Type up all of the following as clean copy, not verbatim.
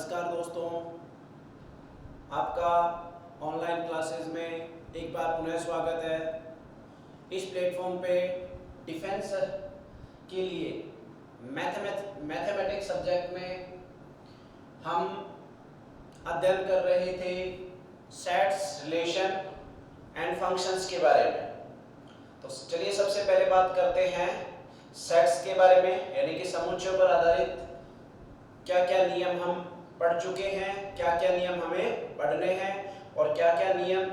नमस्कार दोस्तों, आपका ऑनलाइन क्लासेस में एक बार पुनः स्वागत है। इस प्लेटफॉर्म पे डिफेंस के लिए मैथमेटिक्स सब्जेक्ट में हम अध्ययन कर रहे थे सेट्स, रिलेशन एंड फंक्शंस के बारे में। तो चलिए सबसे पहले बात करते हैं सेट्स के बारे में, यानी कि समुच्चयों पर आधारित क्या क्या नियम हम पढ़ चुके हैं, क्या क्या नियम हमें पढ़ने हैं और क्या क्या नियम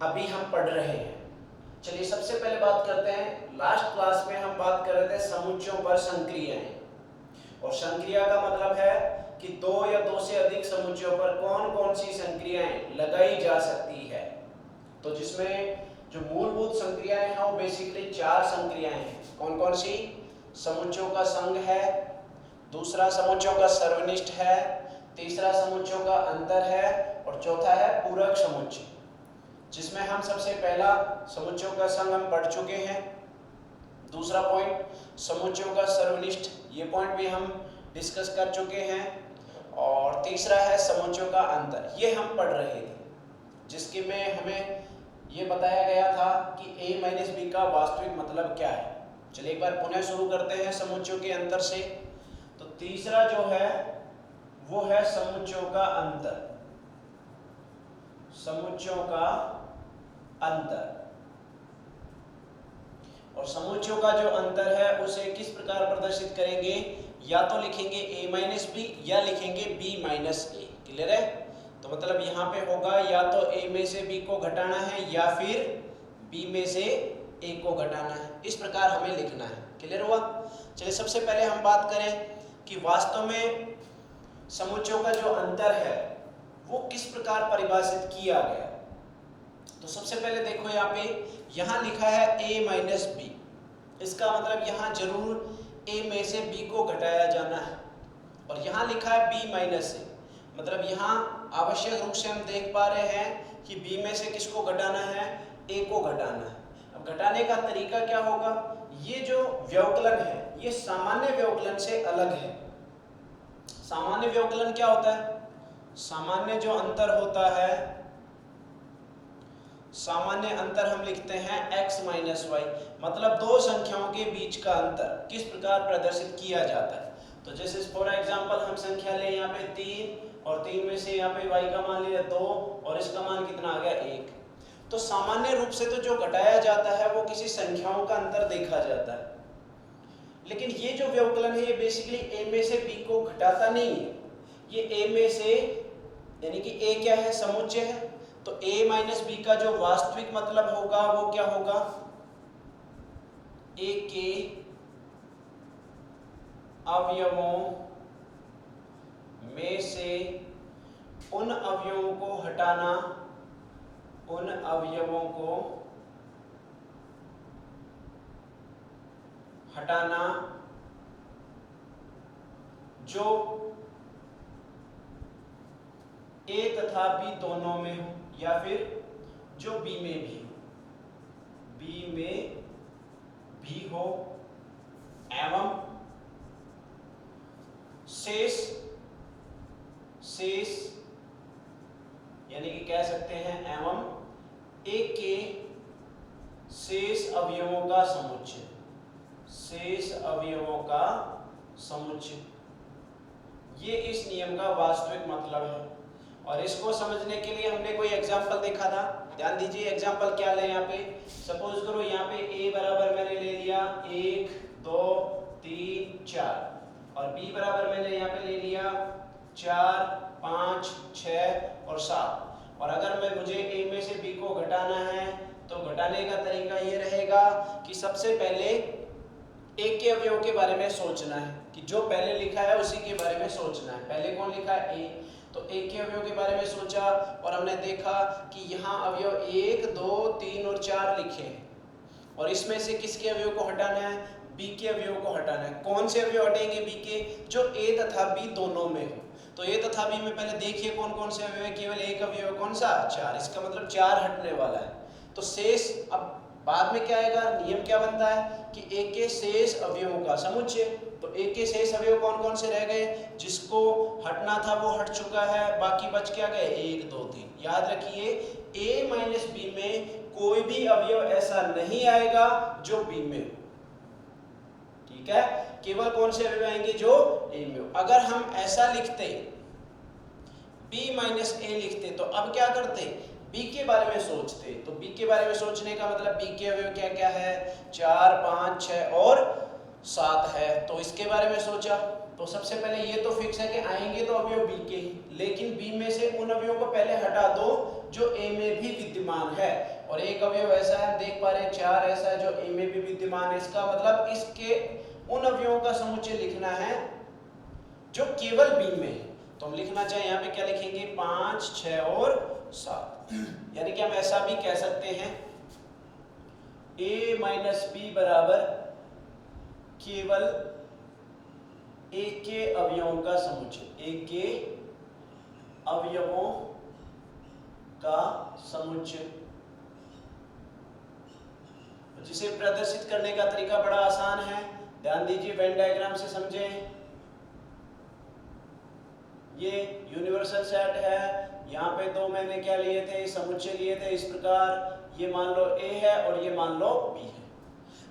अभी हम पढ़ रहे हैं। चलिए सबसे पहले बात करते हैं, लास्ट क्लास में हम बात कर रहे थे समुच्चयों पर संक्रियाएं, और संक्रिया का मतलब है कि दो या दो से अधिक समुच्चयों पर कौन कौन सी संक्रियाएं लगाई जा सकती है। तो जिसमें जो मूलभूत संक्रियाएं हैं वो बेसिकली चार संक्रियाएं हैं। कौन कौन सी? समुच्चयों का संघ है, दूसरा समुच्चयों का सर्वनिष्ठ है, तीसरा समुच्चयों का अंतर है और चौथा है पूरक समुच्चय। जिसमें हम सबसे पहला समुच्चयों का संघ हम पढ़ चुके हैं, दूसरा पॉइंट समुच्चयों का सर्वनिष्ठ, ये पॉइंट भी हम डिस्कस कर चुके हैं, और तीसरा है समुच्चयों का अंतर, ये हम पढ़ रहे थे, जिसके में हमें ये बताया गया था कि a माइनस बी का वास्तविक मतलब क्या है। चलिए एक बार पुनः शुरू करते हैं समुच्चयों के अंतर से। तो तीसरा जो है वो है समुच्चयों का अंतर, समुच्चयों का अंतर। और समुच्चयों का जो अंतर है उसे किस प्रकार प्रदर्शित करेंगे? या तो लिखेंगे a माइनस बी या लिखेंगे b माइनस ए। क्लियर है? तो मतलब यहाँ पे होगा या तो a में से b को घटाना है या फिर b में से a को घटाना है, इस प्रकार हमें लिखना है। क्लियर हुआ? चलिए सबसे पहले हम बात करें कि वास्तव में समुच्चयों का जो अंतर है वो किस प्रकार परिभाषित किया गया। तो सबसे पहले देखो यहाँ लिखा है a माइनस बी, इसका मतलब यहाँ जरूर a में से b को घटाया जाना है, और यहाँ लिखा है b माइनस ए, मतलब यहाँ आवश्यक रूप से हम देख पा रहे हैं कि b में से किसको घटाना है? a को घटाना है। अब घटाने का तरीका क्या होगा? ये जो व्यवकलन है ये सामान्य व्यवकलन से अलग है। सामान्य व्यवकलन क्या होता है? सामान्य जो अंतर होता है, सामान्य अंतर हम लिखते हैं x माइनस वाई, मतलब दो संख्याओं के बीच का अंतर किस प्रकार प्रदर्शित किया जाता है। तो जैसे फॉर एग्जांपल हम संख्या ले यहाँ पे 3, और 3 में से यहाँ पे y का मान लिया 2 और इसका मान कितना आ गया 1। तो सामान्य रूप से तो जो घटाया जाता है वो किसी संख्याओं का अंतर देखा जाता है, लेकिन ये जो व्यवकलन है ये बेसिकली a में से b को घटाता नहीं है। ये a में से, यानी कि a क्या है? समुच्चय है, तो a माइनस बी का जो वास्तविक मतलब होगा वो क्या होगा? a के अवयवों में से उन अवयवों को हटाना, उन अवयवों को हटाना जो a तथा b दोनों में हो, या फिर जो b में भी हो, b में भी हो, एवं शेष यानी कि कह सकते हैं एवं a के शेष अवयवों का समुच्चय, शेष अवयवों का समुच्चय, ये इस नियम का वास्तविक मतलब है। और इसको समझने के लिए हमने कोई एग्जांपल देखा था, ध्यान दीजिए। एग्जांपल क्या ले? यहाँ पे सपोज करो यहाँ पे a बराबर मैंने ले लिया 1 2 3 4, और b बराबर मैंने यहाँ पे ले लिया 4 5 6 और 7। और अगर मुझे a में से b को घटाना है तो घटाने का तरीका ये रहेगा कि सबसे पहले एक के अवयव के बारे में सोचना है, कि जो पहले लिखा है उसी के बारे में सोचना है। पहले कौन लिखा है? a, तो एक के अवयव के बारे में सोचा और हमने देखा कि यहाँ अवयव 1 2 3 और 4 लिखे हैं, और इसमें से किसके अवयव को हटाना है? b के अवयव को हटाना है। कौन से अवयव हटेंगे b के? जो a तथा b दोनों में हो। तो a तथा b में पहले देखिए कौन कौन से अवयव है? केवल एक अवयव, कौन सा? 4, इसका मतलब 4 हटने वाला है। तो शेष, अब बाद में क्या आएगा? नियम क्या बनता है कि a के शेष अवयवों का समुच्चय। तो ए के शेष अवयव कौन कौन से रह गए, जिसको हटना था वो हट चुका है, बाकी बच क्या गए 1 2 3। याद रखिए a माइनस बी में कोई भी अवयव ऐसा नहीं आएगा जो b में हो, ठीक है, केवल कौन से अवयव आएंगे जो a में हो। अगर हम ऐसा लिखते b माइनस a लिखते तो अब क्या करते, b के बारे में सोचते। तो b के बारे में सोचने का मतलब b के अवयव क्या क्या है, 4 5 6 और 7 है। तो इसके बारे में सोचा तो सबसे पहले ये तो फिक्स है कि आएंगे तो अवयव b के ही, लेकिन b में से उन अवयवों को पहले हटा दो जो a में भी विद्यमान है। और एक अवयव ऐसा है, देख पा रहे हैं 4 ऐसा है जो a में भी विद्यमान है। इसका मतलब इसके उन अवयवों का समुच्चय लिखना है जो केवल b में है। तो हम लिखना चाहे यहाँ पे क्या लिखेंगे 5 6 और 7। यानी कि हम ऐसा भी कह सकते हैं a माइनस बी बराबर केवल a के अवयवों का समुच्चय, a के अवयवों का समुच्चय, जिसे प्रदर्शित करने का तरीका बड़ा आसान है। ध्यान दीजिए वेन डायग्राम से समझें। ये यूनिवर्सल सेट है, यहाँ पे दो मैंने क्या लिए थे, समुच्चय लिए थे इस प्रकार। ये मान लो a है और ये मान लो b है।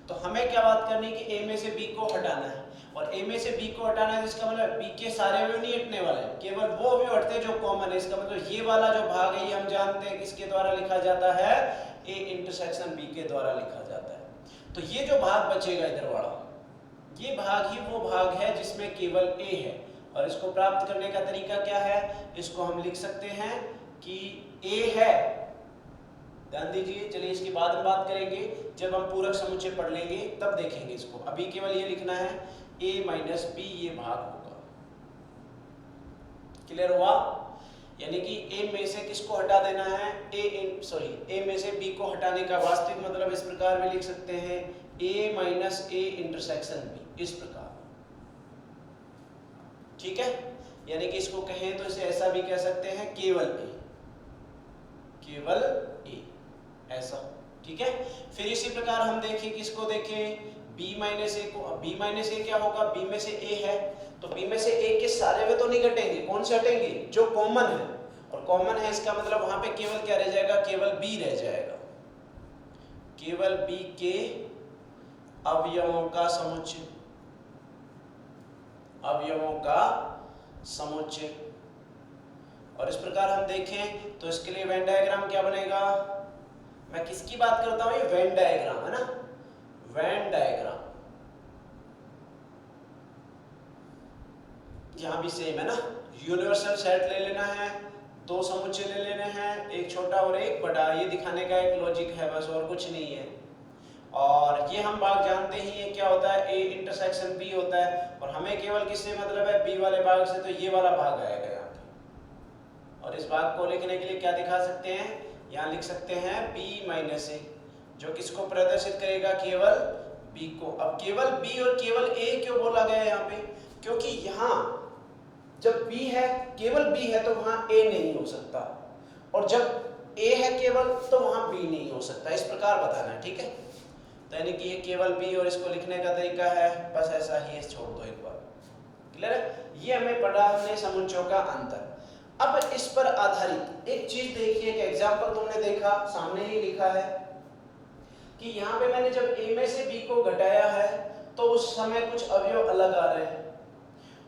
तो हमें क्या बात करनी है कि a में से b को हटाना है, और a में से b को हटाना है इसका मतलब b के सारे अवयव नहीं हटने वाले, केवल वो अवयव हटते जो कॉमन है। इसका मतलब ये वाला जो भाग है ये हम जानते हैं किसके द्वारा लिखा जाता है, a इंटरसेक्शन b के द्वारा लिखा जाता है। तो ये जो भाग बचेगा इधर वाला, ये भाग ही वो भाग है जिसमें केवल a है। और इसको प्राप्त करने का तरीका क्या है, इसको हम लिख सकते हैं कि a है, ध्यान दीजिए, चलिए इसकी बाद में बात करेंगे जब हम पूरक समुच्चय पढ़ लेंगे तब देखेंगे इसको। अभी केवल ये लिखना है a माइनस बी, ये भाग होगा। क्लियर हुआ? यानी कि a में से किसको हटा देना है, a में से b को हटाने का वास्तविक मतलब इस प्रकार भी लिख सकते हैं a minus a intersection b, इस प्रकार, ठीक है। यानी कि इसको कहें तो इसे ऐसा भी कह सकते हैं केवल a, केवल a, ऐसा, ठीक है। फिर इसी प्रकार हम देखें किसको देखें, b माइनस a को। b माइनस a क्या होगा, b में से a है तो b में से a के सारे वे तो नहीं घटेंगे, कौन से हटेंगे, जो कॉमन है। और कॉमन है इसका मतलब वहां पे केवल क्या रह जाएगा, केवल b रह जाएगा, केवल b के अवयवों का समुच्चय, अवयवों का समुच्चय। और इस प्रकार हम देखें तो इसके लिए वेन डायग्राम क्या बनेगा, मैं किसकी बात करता हूं, ये वेन डायग्राम है ना, वेन डायग्राम यहां भी सेम है ना। यूनिवर्सल सेट ले लेना है, दो समुच्चय ले लेने हैं, एक छोटा और एक बड़ा, ये दिखाने का एक लॉजिक है बस, और कुछ नहीं है। और ये हम भाग जानते ही हैं क्या होता है, a इंटरसेक्शन b होता है, और हमें केवल किससे मतलब है, b वाले भाग से, तो ये वाला भाग आएगा यहाँ पे। और इस भाग को लिखने के लिए क्या दिखा सकते हैं, यहाँ लिख सकते हैं b माइनस a, जो किसको प्रदर्शित करेगा, केवल b को। अब केवल b और केवल a क्यों बोला गया है यहाँ पे, क्योंकि यहाँ जब b है, केवल b है तो वहां a नहीं हो सकता, और जब a है केवल तो वहां b नहीं हो सकता, इस प्रकार बताना है, ठीक है। तो यानी कि ये केवल b, और इसको लिखने का तरीका है बस ऐसा ही, छोड़ दो एक बार, क्लियर है। ये हमें पढ़ा हमने समुच्चयों का अंतर। अब इस पर आधारित एक चीज देखिए, एक एग्जांपल तुमने देखा, सामने ही लिखा है कि यहाँ पे मैंने जब a में से b को घटाया है तो उस समय कुछ अवयव अलग आ रहे हैं,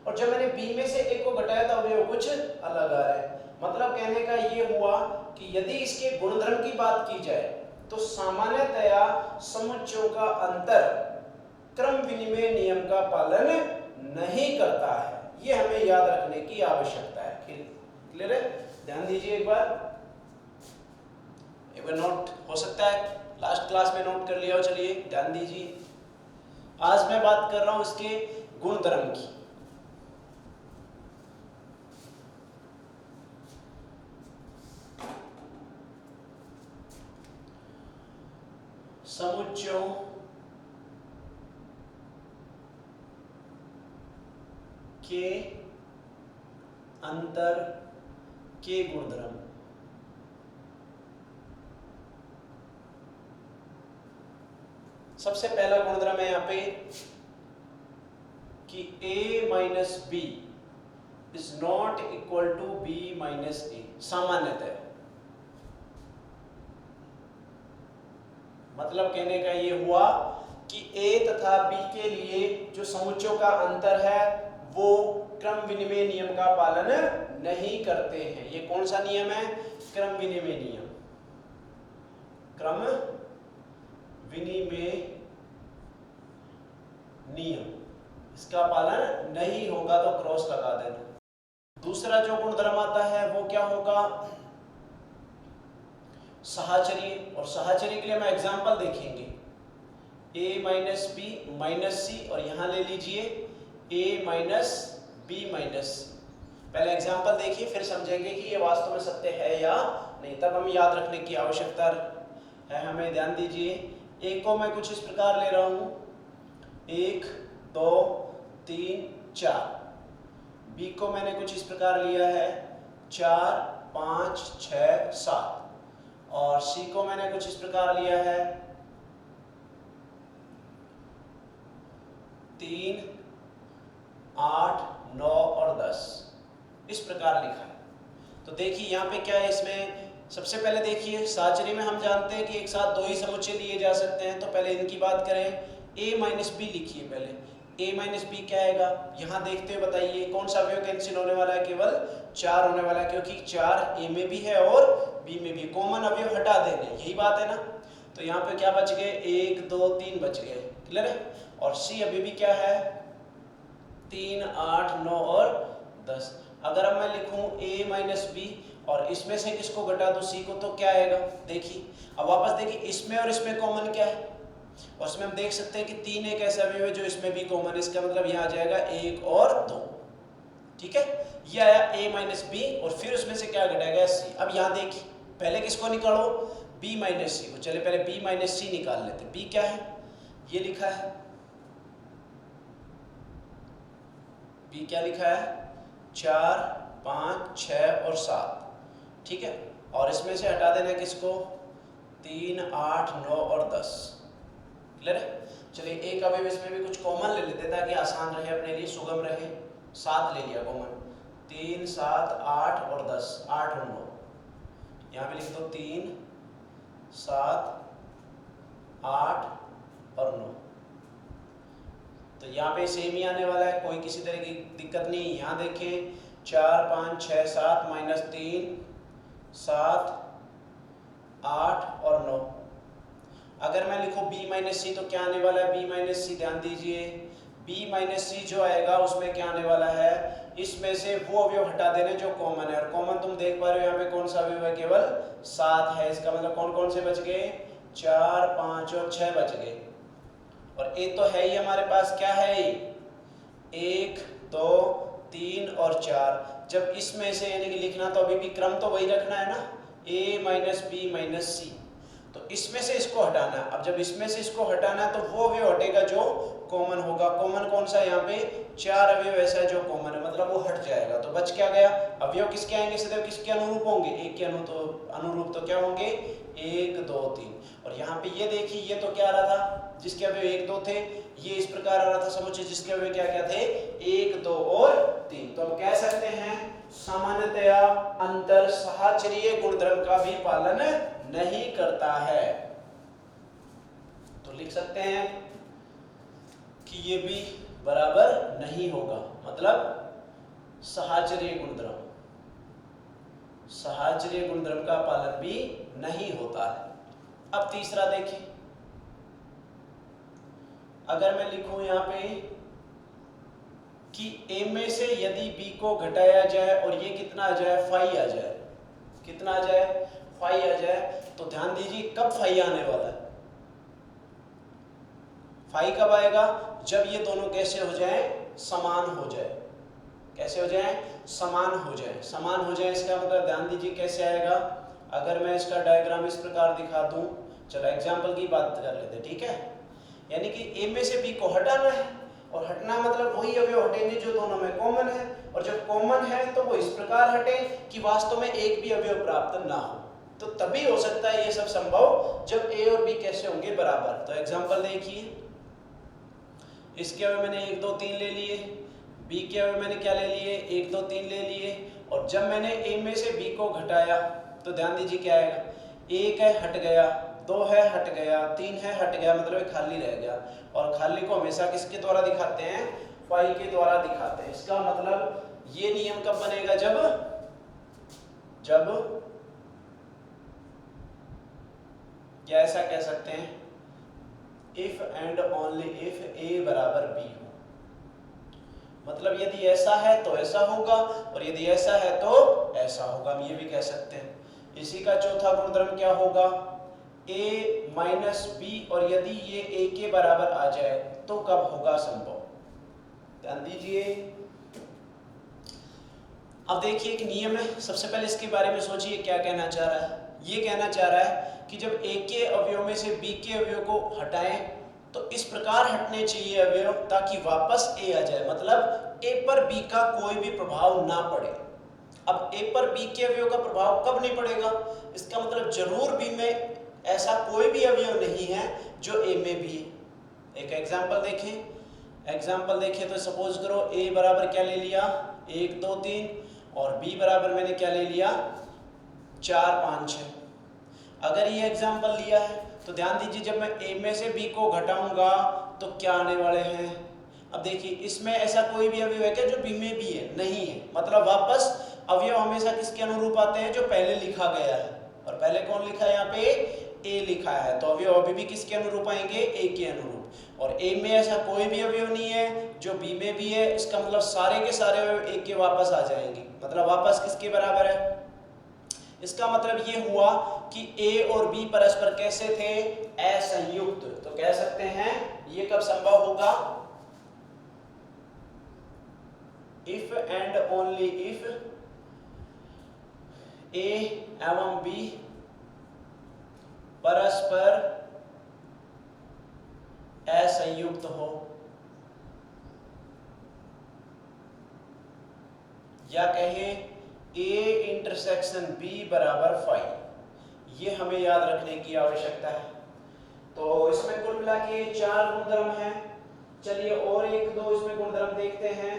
और जब मैंने b में से a को घटाया तो अवयव कुछ अलग आ रहे हैं। मतलब कहने का ये हुआ कि यदि इसके गुणधर्म की बात की जाए तो सामान्यतया समुच्चयों का अंतर क्रम विनिमय नियम का पालन नहीं करता है, ये हमें याद रखने की आवश्यकता है। क्लियर है? ध्यान दीजिए एक बार नोट हो सकता है लास्ट क्लास में नोट कर लिया हो, चलिए ध्यान दीजिए। आज मैं बात कर रहा हूं इसके गुणधर्म की। समुच्चयों के अंतर के गुणधर्म। सबसे पहला गुणधर्म है यहाँ पे कि a minus b is not equal to b minus a, सामान्यतः मतलब कहने का ये हुआ कि a तथा b के लिए जो समुच्चयों का अंतर है वो क्रम विनिमय नियम का पालन नहीं करते हैं। ये कौन सा नियम है? क्रम विनिमय नियम। क्रम विनिमय नियम, इसका पालन नहीं होगा तो क्रॉस लगा देना। दूसरा जो गुणधर्म आता है वो क्या होगा? साहचर्य। और साहचर्य के लिए हम एग्जांपल देखेंगे, a माइनस बी माइनस सी, और यहां ले लीजिए a माइनस बी माइनस सी। पहले एग्जांपल देखिए फिर समझेंगे कि ये वास्तव में सत्य है या नहीं, तब हम याद रखने की आवश्यकता है हमें। ध्यान दीजिए, a को मैं कुछ इस प्रकार ले रहा हूं 1 2 3 4, b को मैंने कुछ इस प्रकार लिया है 4 5 6 7, और c को मैंने कुछ इस प्रकार लिया है 3 8 9 और 10, इस प्रकार लिखा है। तो देखिए यहाँ पे क्या है, इसमें सबसे पहले देखिए साहचर्य में हम जानते हैं कि एक साथ दो ही समुच्चय लिए जा सकते हैं। तो पहले इनकी बात करें, a माइनस बी लिखिए। पहले a माइनस बी क्या आएगा, यहाँ देखते हुए बताइए कौन सा अवयव कैंसिल होने वाला है? केवल 4 होने वाला है, क्योंकि 4 a में भी है और b में भी। कॉमन अवयव हटा देने, यही बात है ना। तो यहाँ पे क्या बच गए? 1 2 3 बच गए, क्लियर है। और c अभी भी क्या है? 3 8 9 और 10। अगर अब मैं लिखूं a माइनस बी और इसमें से किसको घटा दूं? c को, तो क्या आएगा? देखिए अब वापस देखिए, इसमें और इसमें कॉमन क्या है? और इसमें हम देख सकते हैं कि 3 एक ऐसा अवयव है जो इसमें भी कॉमन है। इसका मतलब यहाँ आ जाएगा 1 और 2, ठीक है। ये आया a माइनस बी और फिर उसमें से क्या घटाएगा? c। अब यहाँ देखिए, पहले किसको निकालो? b माइनस सी को। चले पहले b माइनस सी निकाल लेते। b क्या है? ये लिखा है, b क्या लिखा है? 4 5 6 और 7, ठीक है। और इसमें से हटा देना किसको? 3 8 9 और 10, क्लियर है। चलिए एक अवयव इसमें भी कुछ कॉमन ले लेते ताकि आसान रहे, अपने लिए सुगम रहे। 7 ले लिया कॉमन, 3 7 8 और 10, 8 और 9। यहाँ पे लिख दो 3 7 8 और 9। तो यहाँ पे सेम ही आने वाला है, कोई किसी तरह की दिक्कत नहीं। यहाँ देखें 4 5 6 7 माइनस 3 7 8 और 9। अगर मैं लिखूं b माइनस सी तो क्या आने वाला है? b माइनस सी, ध्यान दीजिए b माइनस सी जो आएगा उसमें क्या आने वाला है? इसमें से वो अवयव हटा देने जो कॉमन है। और कॉमन तुम देख पा रहे हो यहाँ पे कौन सा अवयव है? केवल 7 है। इसका मतलब कौन कौन से बच गए? 4 5 और 6 बच गए। और a तो है ही हमारे पास, क्या है? 1 2 3 और 4। जब इसमें से यानी कि लिखना तो अभी भी क्रम तो वही रखना है ना, a माइनस बी माइनस सी। तो इसमें से इसको हटाना है। अब जब इसमें से इसको हटाना है तो वो अवयव हटेगा जो कॉमन होगा। कॉमन कौन सा? यहाँ पे 4 अवयव ऐसा है जो कॉमन है, मतलब वो हट जाएगा। तो बच क्या गया? अवयव किसके आएंगे? सदैव किसके अनुरूप होंगे? एक के अनुरूप। तो क्या होंगे? 1 2 3। और यहाँ पे ये देखिए, ये तो क्या आ रहा था? जिसके अवयव 1 2 थे। ये इस प्रकार आ रहा था समुच्चय जिसके अवयव क्या क्या थे? 1 2 और 3। तो हम कह सकते हैं सामान्यतया अंतर साहचर्य गुणधर्म का भी पालन नहीं करता है। तो लिख सकते हैं कि ये भी बराबर नहीं होगा, मतलब साहचर्य गुणधर्म का पालन भी नहीं होता है। अब तीसरा देखिए, अगर मैं लिखूं यहाँ पे कि a में से यदि b को घटाया जाए और ये कितना आ जाए? फाई आ जाए। कितना आ जाए? फाई आ जाए। तो ध्यान दीजिए कब फाई आने वाला है? फाई कब आएगा? जब ये दोनों कैसे हो जाए? समान हो जाए। कैसे हो जाए? समान हो जाए। समान हो जाए इसका मतलब ध्यान दीजिए कैसे आएगा। अगर मैं इसका डायग्राम इस प्रकार दिखा दूं, चलो एग्जांपल की बात कर लेते हैं, ठीक है। यानी कि a में से b को हटाना है, और हटना मतलब वही अवयव हटेंगे जो दोनों में कॉमन है। और जब कॉमन है तो वो इस प्रकार हटे कि वास्तव में एक भी अवयव प्राप्त ना हो। तो तभी हो सकता है ये सब संभव जब a और b कैसे होंगे? बराबर। तो एग्जांपल देखिए, इसके अवे मैंने 1 2 3 ले लिए, बी के अवे मैंने क्या ले लिए 1 2 3 ले लिए, और जब मैंने ए में से बी को घटाया तो ध्यान दीजिए क्या आएगा, 1 है हट गया, 2 है हट गया, 3 है हट गया, मतलब ये खाली रह गया। और खाली को हमेशा किसके द्वारा दिखाते हैं, फाई के द्वारा दिखाते हैं। इसका मतलब ये नियम कब बनेगा, जब या ऐसा कह सकते हैं इफ एंड ओनली इफ ए बराबर बी हो, मतलब यदि ऐसा है तो ऐसा होगा और यदि ऐसा है तो ऐसा होगा, हम ये भी कह सकते हैं। इसी का चौथा गुणधर्म क्या होगा, a माइनस बी, और यदि ये a के बराबर आ जाए तो कब होगा संभव, ध्यान दीजिए। अब देखिए एक नियम है, सबसे पहले इसके बारे में सोचिए क्या कहना चाह रहा है। ये कहना चाह रहा है कि जब a के अवयव में से b के अवयव को हटाएं तो इस प्रकार हटने चाहिए अवयव ताकि वापस a आ जाए, मतलब a पर b का कोई भी प्रभाव ना पड़े। अब a पर b के अवयव का प्रभाव कब नहीं पड़ेगा, इसका मतलब जरूर b में ऐसा कोई भी अवयव नहीं है जो a में भी है। एक एग्जांपल देखें तो सपोज करो a बराबर क्या ले लिया 1 2 3 और b बराबर मैंने क्या ले लिया 4 5 6। अगर ये एग्जांपल लिया है तो ध्यान दीजिए जब मैं a में से b को घटाऊंगा तो क्या आने वाले हैं। अब देखिए इसमें ऐसा कोई भी अवयव है क्या जो b में भी है, नहीं है, मतलब वापस अवयव हमेशा किसके अनुरूप आते हैं, जो पहले लिखा गया है। और पहले कौन लिखा है, यहाँ पे a लिखा है, तो अवयव अभी भी किसके अनुरूप आएंगे, a के अनुरूप। और a में ऐसा कोई भी अवयव नहीं है जो b में भी है, इसका मतलब सारे के सारे अवयव a के वापस आ जाएंगे, मतलब वापस किसके बराबर है। इसका मतलब ये हुआ कि a और b परस्पर कैसे थे, असंयुक्त। तो कह सकते हैं ये कब संभव होगा, if and only if a एवं b परस्पर असंयुक्त हो, या कहें a इंटरसेक्शन b बराबर फाई। ये हमें याद रखने की आवश्यकता है। तो इसमें कुल मिला के 4 गुणधर्म हैं। चलिए और एक दो इसमें गुणधर्म देखते हैं।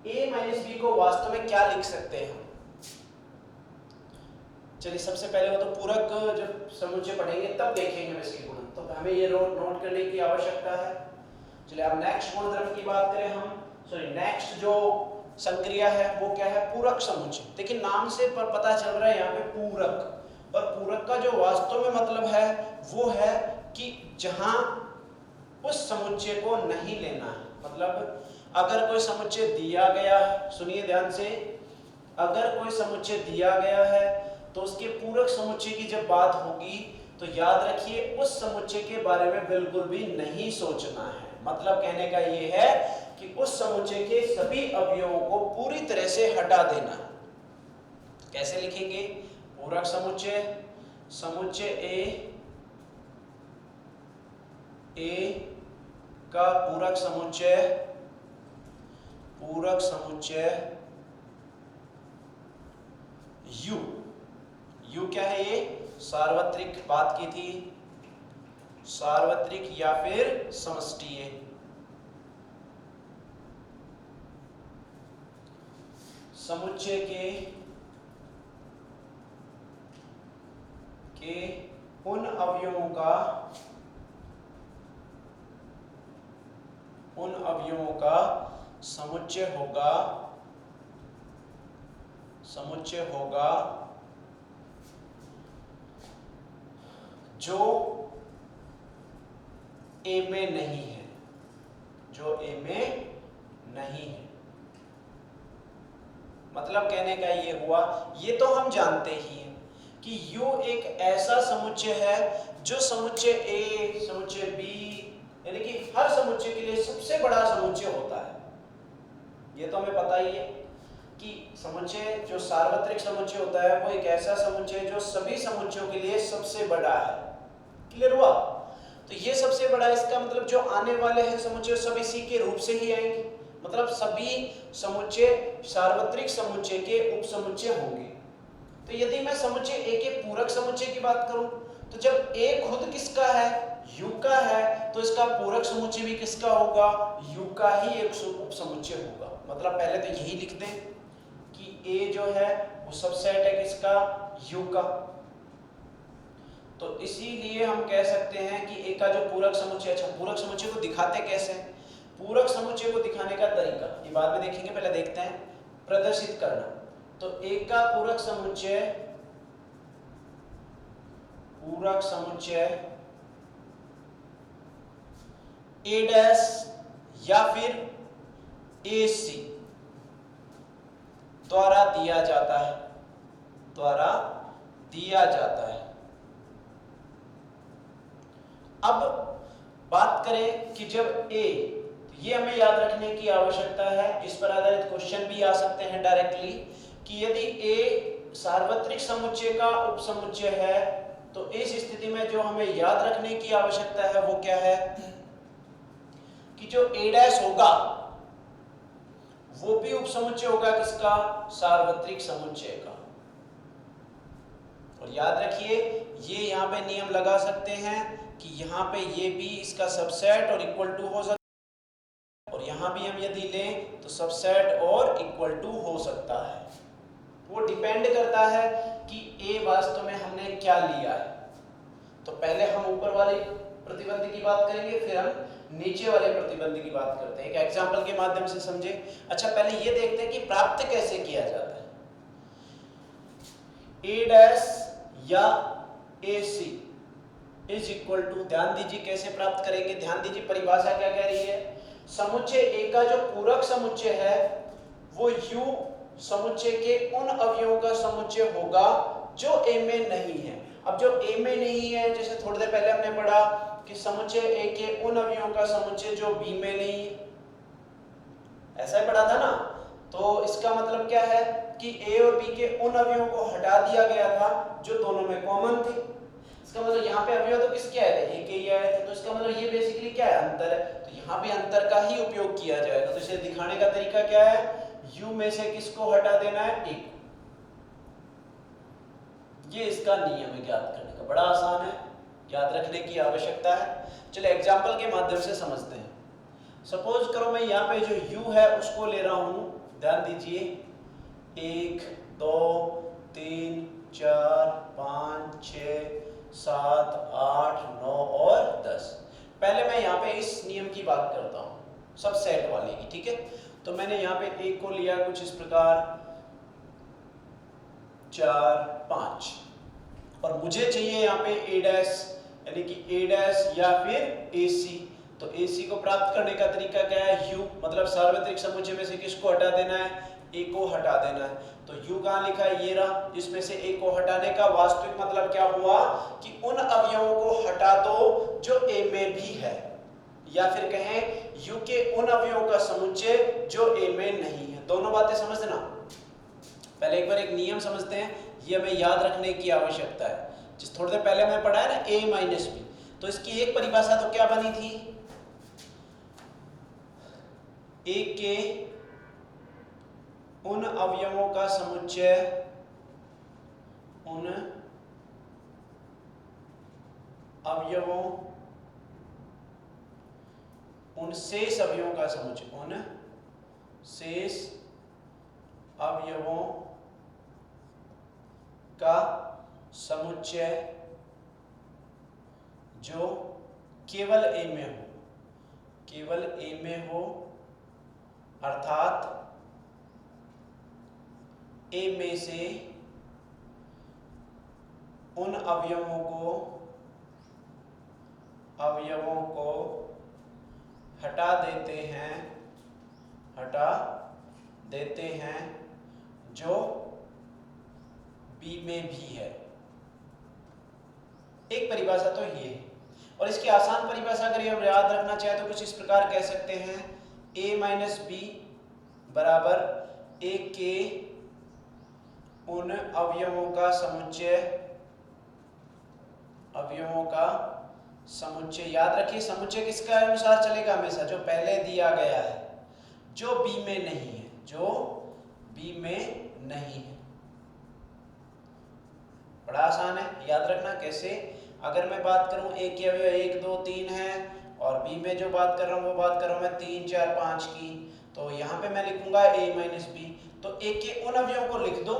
a माइनस बी को वास्तव में क्या लिख सकते हैं, चलिए सबसे पहले वो तो पूरक जब समुच्चय पढ़ेंगे तब देखेंगे हम इसके गुण, तो हमें ये नोट करने की आवश्यकता है। चलिए अब नेक्स्ट गुणधर्म की बात करें हम, नेक्स्ट जो संक्रिया है वो क्या है, पूरक समुच्चय। देखिए नाम से पर पता चल रहा है यहाँ पे पूरक, और पूरक का जो वास्तव में मतलब है वो है कि जहां उस समुच्चय को नहीं लेना है। मतलब अगर कोई समुच्चय दिया गया है, सुनिए ध्यान से, अगर कोई समुच्चय दिया गया है तो उसके पूरक समुच्चय की जब बात होगी तो याद रखिए उस समुच्चय के बारे में बिल्कुल भी नहीं सोचना है। मतलब कहने का ये है कि उस समुच्चय के सभी अवयवों को पूरी तरह से हटा देना। कैसे लिखेंगे, पूरक समुच्चय, समुच्चय ए का पूरक समुच्चय यू क्या है, ये सार्वत्रिक बात की थी, सार्वत्रिक या फिर समष्टीय। समुच्चय के उन अवयवों का समुच्चय होगा जो ए में नहीं है, मतलब कहने का ये हुआ, ये तो हम जानते ही हैं कि U एक ऐसा समुच्चय है जो समुच्चय A, समुच्चय B, यानी कि हर समुच्चय के लिए सबसे बड़ा समुच्चय होता है। ये तो हमें पता ही है कि समुच्चय जो सार्वत्रिक समुच्चय होता है वो एक ऐसा समुच्चय जो सभी समुच्चयों के लिए सबसे बड़ा है। क्लियर हुआ? तो ये सबसे बड़ा, इसका मतलब जो आने वाले हैं समुच्चय सब इसी के रूप से ही आएंगे, मतलब सभी समुच्चय सार्वत्रिक समुच्चय के उपसमुच्चय होंगे। तो यदि मैं समुच्चय A के पूरक समुच्चय की बात करूं तो जब a खुद किसका है, u का है, तो इसका पूरक समुच्चय भी किसका होगा, u का ही एक उप समुच्चय होगा। मतलब पहले तो यही लिख दें कि a जो है वो सबसेट है किसका, u का। तो इसीलिए हम कह सकते हैं कि a का जो पूरक समुच्चय, अच्छा पूरक समुच्चय को दिखाते कैसे, पूरक समुच्चय को दिखाने का तरीका ये बाद में देखेंगे, पहले देखते हैं प्रदर्शित करना। तो a का पूरक समुच्चय a डैश या फिर ac द्वारा दिया जाता है, अब बात करें कि जब a, ये हमें याद रखने की आवश्यकता है, इस पर आधारित क्वेश्चन भी आ सकते हैं डायरेक्टली कि यदि a सार्वत्रिक समुच्चय का उपसमुच्चय है तो इस स्थिति में जो हमें याद रखने की आवश्यकता है वो क्या है कि जो a डैश होगा वो भी उपसमुच्चय होगा किसका, सार्वत्रिक समुच्चय का। और याद रखिए ये यहाँ पे नियम लगा सकते हैं कि यहाँ पे ये भी इसका सबसेट और इक्वल टू हो सकता है, और यहाँ भी हम यदि लें तो सबसेट और इक्वल टू हो सकता है। वो डिपेंड करता है कि a वास्तव में हमने क्या लिया है। तो पहले हम ऊपर वाले प्रतिबंध की बात करेंगे, फिर हम नीचे वाले प्रतिबंध की बात करते हैं, एक एग्जांपल के माध्यम से समझे। अच्छा पहले ये देखते हैं कि प्राप्त कैसे किया जाता है। a डैश या ac इज इक्वल टू, ध्यान दीजिए कैसे प्राप्त करेंगे, ध्यान दीजिए परिभाषा क्या कह रही है। समुच्चय a का जो पूरक समुच्चय है वो u समुच्चय के उन अवयवों का समुच्चय होगा जो a में नहीं है। अब जो a में नहीं है, जैसे थोड़ी देर पहले हमने पढ़ा कि समुच्चय a के उन अवयवों का समुच्चय जो b में नहीं है, ऐसा ही पढ़ा था ना। तो इसका मतलब क्या है कि a और b के उन अवयवों को हटा दिया गया था जो दोनों में कॉमन थे। इसका मतलब यहाँ पे अवयव तो किसके आए थे, a के ही आए थे। तो इसका मतलब ये बेसिकली क्या है, अंतर है। तो यहाँ भी अंतर का ही उपयोग किया जाएगा। तो इसे दिखाने का तरीका क्या है, u में से किसको हटा देना है, a को। ये इसका नियम है ज्ञात करने का, बड़ा आसान है, याद रखने की आवश्यकता है। चलिए एग्जाम्पल के माध्यम से समझते हैं। सपोज करो मैं यहाँ पे जो u है उसको ले रहा हूं, ध्यान दीजिए 1 2 3 4 5 6 7 8 9 और 10। पहले मैं यहाँ पे इस नियम की बात करता हूँ, सब सेट वाले की, ठीक है। तो मैंने यहाँ पे एक को लिया कुछ इस प्रकार 4 5, और मुझे चाहिए यहाँ पे a डैश, यानी कि a डैश या फिर ac। तो ac को प्राप्त करने का तरीका क्या है, u मतलब सार्वत्रिक समुच्चय में से किसको हटा देना है, a को हटा देना है। तो u कहाँ लिखा है, ये रहा। इसमें से a को हटाने का वास्तविक मतलब क्या हुआ कि उन अवयवों को हटा दो जो a में भी है, या फिर कहें u के उन अवयवों का समुच्चय जो a में नहीं है। दोनों बातें समझ देना। पहले एक बार एक नियम समझते हैं, ये हमें याद रखने की आवश्यकता है। जिस थोड़ी देर पहले हमने पढ़ा है ना a माइनस b, तो इसकी एक परिभाषा तो क्या बनी थी, a के उन अवयवों का समुच्चय, उन अवयवों, उन शेष अवयवों का समुच्चय, उन शेष अवयवों का समुच्चय जो केवल a में हो, केवल a में हो, अर्थात a में से उन अवयवों को हटा देते हैं जो b में भी है। एक परिभाषा तो ये है, और इसकी आसान परिभाषा अगर हम याद रखना चाहे तो कुछ इस प्रकार कह सकते हैं, a माइनस b बराबर a के उन अवयवों का समुच्चय, याद रखिए समुच्चय किसका अनुसार चलेगा, हमेशा जो पहले दिया गया है, जो b में नहीं है, जो b में नहीं है। बड़ा आसान है, याद रखना कैसे। अगर मैं बात करूं ए के अवयव 1 2 3 है और बी में जो बात कर रहा हूं वो बात कर रहा हूं मैं 3 4 5 की, तो यहाँ पे मैं लिखूंगा a माइनस बी। तो ए के उन अवयवों को लिख दो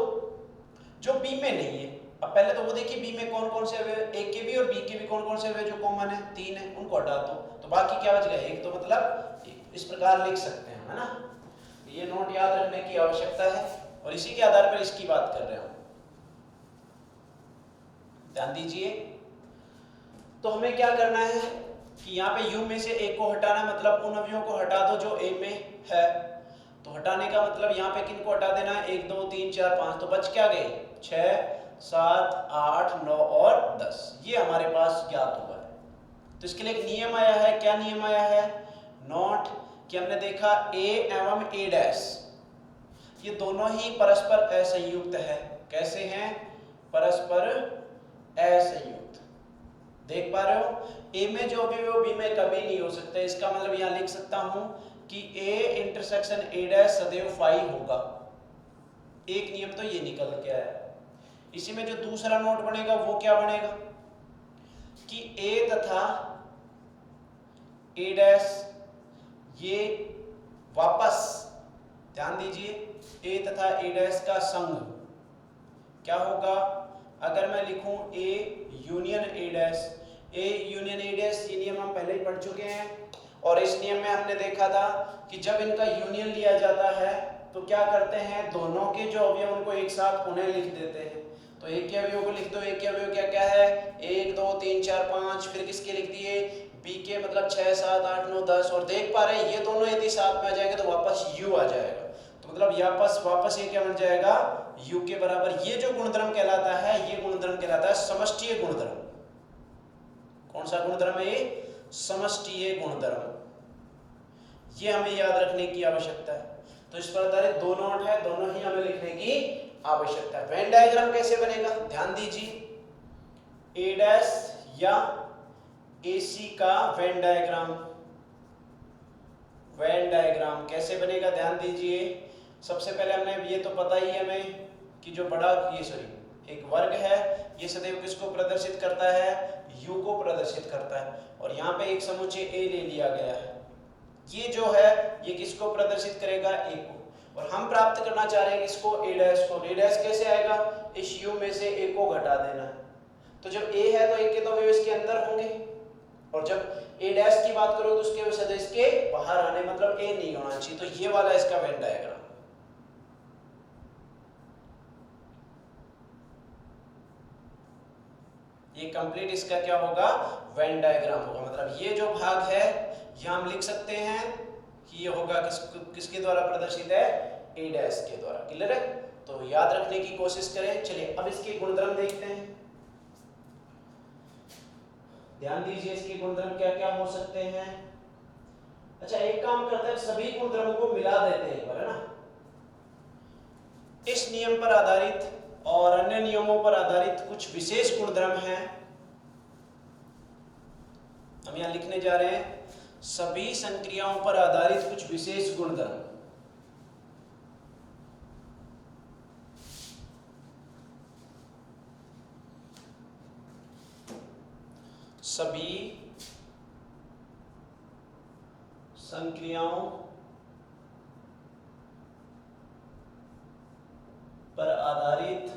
जो बी में नहीं है। अब पहले तो वो देखिए बी में कौन कौन से अवयव, ए के भी और बी के भी कौन कौन से अवयव जो कॉमन है, 3 है, उनको हटा दो तो बाकी क्या बच गया, एक। तो मतलब इस प्रकार लिख सकते हैं, है ना। ये नोट याद रखने की आवश्यकता है और इसी के आधार पर इसकी बात कर रहे हो, ध्यान दीजिए। तो हमें क्या करना है कि यहाँ पे u में से एक को हटाना, मतलब उन अवयवों को हटा दो जो a में है। तो हटाने का मतलब यहाँ पे किन को हटा देना है, 1 2 3 4 5, तो बच क्या गए 6 7 8 9 और 10, ये हमारे पास ज्ञात हुआ है। तो इसके लिए एक नियम आया है, क्या नियम आया है, नोट कि हमने देखा a एवं a डैश ये दोनों ही परस्पर असंयुक्त है। कैसे हैं, परस्पर असंयुक्त, देख पा रहे हो। a में जो अवयव है b में कभी नहीं हो सकता, इसका मतलब यहाँ लिख सकता हूं कि a इंटरसेक्शन a डैश सदैव फाई होगा। एक नियम तो ये निकल के आया। इसी में जो दूसरा नोट बनेगा वो क्या बनेगा कि a तथा a डैश ये वापस, ध्यान दीजिए, a तथा a डैश का संग क्या होगा, अगर मैं लिखूं a union a dash, a union a dash, ये नियम हम पहले ही पढ़ चुके हैं और इस नियम में हमने देखा था कि जब इनका यूनियन लिया जाता है तो क्या करते हैं, दोनों के जो अवयव उनको एक साथ उन्हें लिख देते हैं। तो एक के अवयव को लिख दो, एक के अवयव क्या क्या है, 1 2 3 4 5, फिर किसके लिख दिए, b के, मतलब 6 7 8 9 10, और देख पा रहे हैं ये दोनों यदि साथ में आ जाएंगे तो वापस u आ जाएगा। तो मतलब वापस ये क्या बन जाएगा, u के बराबर। ये जो गुणधर्म कहलाता है, ये गुणधर्म कहलाता है समष्टीय गुणधर्म। कौन सा गुणधर्म है ये, समष्टीय गुणधर्म। ये हमें याद रखने की आवश्यकता है। तो इस पर आधारित दो नोट है, दोनों ही हमें लिखने की आवश्यकता है। वेन डायग्राम कैसे बनेगा, ध्यान दीजिए, a डैश या AC का वेन डायग्राम कैसे बनेगा, ध्यान दीजिए। सबसे पहले हमने, ये तो पता ही है हमें कि जो बड़ा एक वर्ग है ये सदैव किसको प्रदर्शित करता है, u को प्रदर्शित करता है, और यहाँ पे एक समुच्चय a ले लिया गया है। ये जो है ये किसको प्रदर्शित करेगा, a को, और हम प्राप्त करना चाह रहे हैं इसको, a डैश को। a डैश कैसे आएगा, इस u में से a को घटा देना। तो जब a है तो a के तो अवयव इसके अंदर होंगे, और जब a डैश की बात करो तो उसके अवयव सदैव इसके बाहर आने, मतलब a नहीं होना चाहिए। तो ये वाला इसका वेन डायग्राम। ये कंप्लीट इसका क्या होगा, वेन डायग्राम होगा। मतलब ये जो भाग है ये हम लिख सकते हैं कि ये होगा किसके द्वारा प्रदर्शित है, a डैश के द्वारा। क्लियर है, तो याद रखने की कोशिश करें। चलिए अब इसके गुणधर्म देखते हैं। ध्यान दीजिए इसके गुणधर्म क्या क्या हो सकते हैं। अच्छा, एक काम करते हैं, सभी गुणधर्मों को मिला देते हैं एक बार, है ना। इस नियम पर आधारित और अन्य नियमों पर आधारित कुछ विशेष गुणधर्म हैं, हम यहां लिखने जा रहे हैं। सभी संक्रियाओं पर आधारित कुछ विशेष गुणधर्म। सभी संक्रियाओं पर आधारित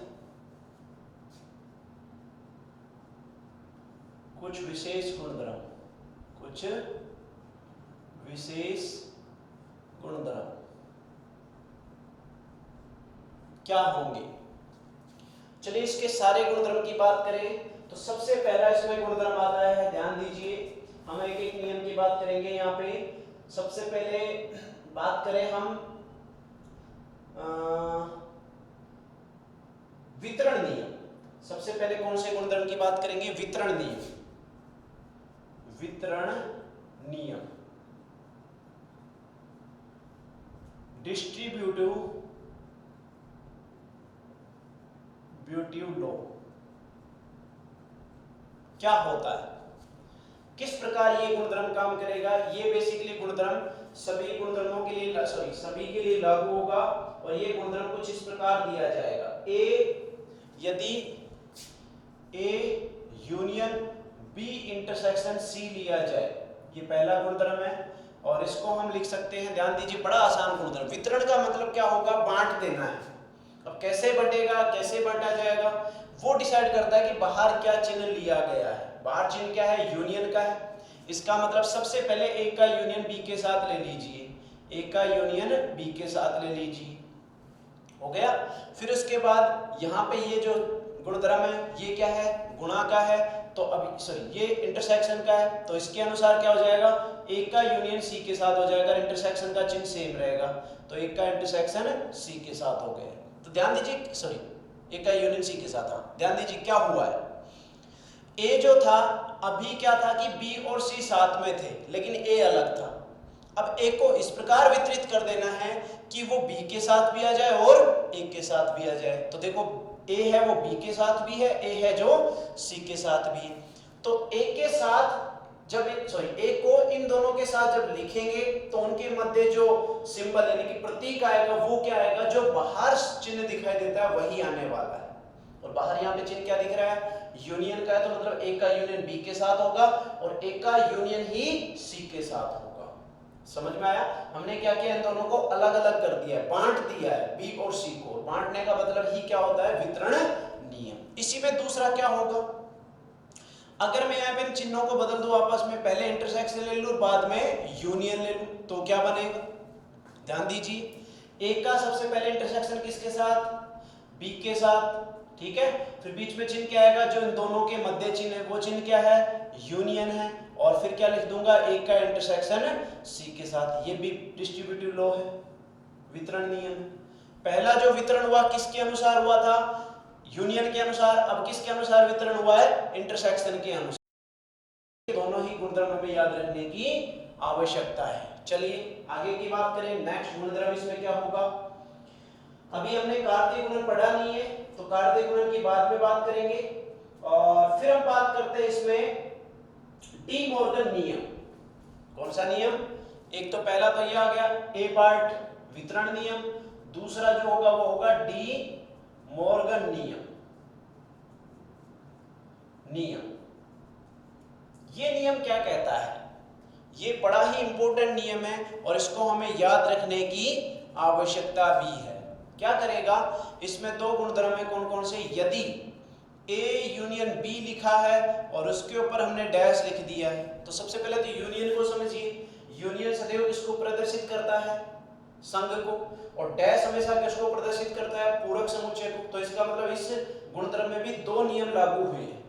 कुछ विशेष गुणधर्म, कुछ विशेष गुणधर्म क्या होंगे। चलिए इसके सारे गुणधर्म की बात करें तो सबसे पहला इसमें गुणधर्म आता है, ध्यान दीजिए, हम एक एक नियम की बात करेंगे। यहाँ पे सबसे पहले बात करें हम वितरण नियम। सबसे पहले कौन से गुणधर्म की बात करेंगे, वितरण नियम। वितरण नियम, डिस्ट्रीब्यूटिव लॉ क्या होता है, किस प्रकार ये गुणधर्म काम करेगा। ये बेसिकली गुणधर्म सभी गुणधर्मों के लिए सभी के लिए लागू होगा, और ये गुणधर्म कुछ इस प्रकार दिया जाएगा। A यदि A union B intersection C लिया जाए, ये पहला गुणधर्म है। और इसको हम लिख सकते हैं, ध्यान दीजिए, बड़ा आसान गुणधर्म। वितरण का मतलब क्या होगा, बांट देना है। अब कैसे बटेगा, कैसे बांटा जाएगा, वो डिसाइड करता है कि बाहर क्या चिन्ह लिया गया है। बाहर चिन्ह क्या है, यूनियन का है। इसका मतलब सबसे पहले ए का यूनियन बी के साथ ले लीजिए, ए का यूनियन बी के साथ ले लीजिए, हो गया। फिर उसके बाद यहाँ पे ये जो गुणधर्म है ये क्या है, गुणा का है, तो अभी सॉरी ये इंटरसेक्शन का है, तो इसके अनुसार क्या हो जाएगा, ए का यूनियन सी के साथ हो जाएगा, इंटरसेक्शन का चिन्ह सेम रहेगा, तो ए का इंटरसेक्शन सी के साथ हो गया। तो ध्यान दीजिए, सॉरी ए का यूनियन सी के साथ था, ध्यान दीजिए क्या हुआ है, ए जो था अभी क्या था कि बी और सी साथ में थे लेकिन ए अलग था। अब ए को इस प्रकार वितरित कर देना है कि वो बी के साथ भी आ जाए और ए के साथ भी आ जाए। तो देखो ए है वो बी के साथ भी है, ए है जो सी के साथ भी है। तो ए के साथ जब ए को इन दोनों के साथ जब लिखेंगे तो उनके मध्य जो सिंबल यानी कि प्रतीक आएगा वो क्या आएगा, जो बाहर चिन्ह दिखाई देता है वही आने वाला है। और बाहर यहाँ पे चिन्ह क्या दिख रहा है, यूनियन का है, तो मतलब ए का यूनियन बी के साथ होगा और ए का यूनियन ही सी के साथ होगा। समझ में आया, हमने क्या किया, इन दोनों को अलग अलग कर दिया है, बांट दिया है बी और सी को। बांटने का मतलब ही क्या होता है, वितरण नियम। इसी में दूसरा क्या होगा, अगर मैं यहाँ पे इन चिन्हों को बदल दूं आपस में, पहले इंटरसेक्शन ले लूं बाद में यूनियन ले लूं, तो क्या बनेगा, ध्यान दीजिए, ए का सबसे पहले इंटरसेक्शन किसके साथ, बी के साथ, ठीक है। फिर बीच में चिन्ह क्या आएगा, जो इन दोनों के मध्य चिन्ह है वो चिन्ह क्या है, यूनियन है। और फिर क्या लिख दूंगा, ए का इंटरसेक्शन सी के साथ, ये भी डिस्ट्रीब्यूटिव लॉ है, वितरण नियम। पहला जो वितरण हुआ किसके अनुसार हुआ था, यूनियन के अनुसार, अब किसके अनुसार वितरण हुआ है, इंटरसेक्शन के अनुसार। दोनों ही गुणधर्म हमें याद रखने की आवश्यकता है। चलिए आगे की बात करें, नेक्स्ट गुणधर्म इसमें क्या होगा। अभी हमने कार्तीय गुणन पढ़ा नहीं है, तो कार्तीय गुणन की बाद में बात करेंगे। और फिर हम बात करते हैं इसमें डी मॉर्गन नियम। कौन सा नियम, एक तो पहला तो ये आ गया ए पार्ट वितरण नियम, दूसरा जो होगा वो होगा डी मॉर्गन नियम। ये नियम क्या कहता है, ये बड़ा ही इंपॉर्टेंट नियम है और इसको हमें याद रखने की आवश्यकता भी है। क्या करेगा, इसमें दो गुणधर्म है, कौन कौन से, यदि ए यूनियन बी लिखा है और उसके ऊपर हमने डैश लिख दिया है, तो सबसे पहले तो यूनियन को समझिए, यूनियन सदैव किसको प्रदर्शित करता है, संघ को, और डैश हमेशा किसको प्रदर्शित करता है, पूरक समुच्चय को। तो इसका मतलब इस गुणधर्म में भी दो नियम लागू हुए हैं।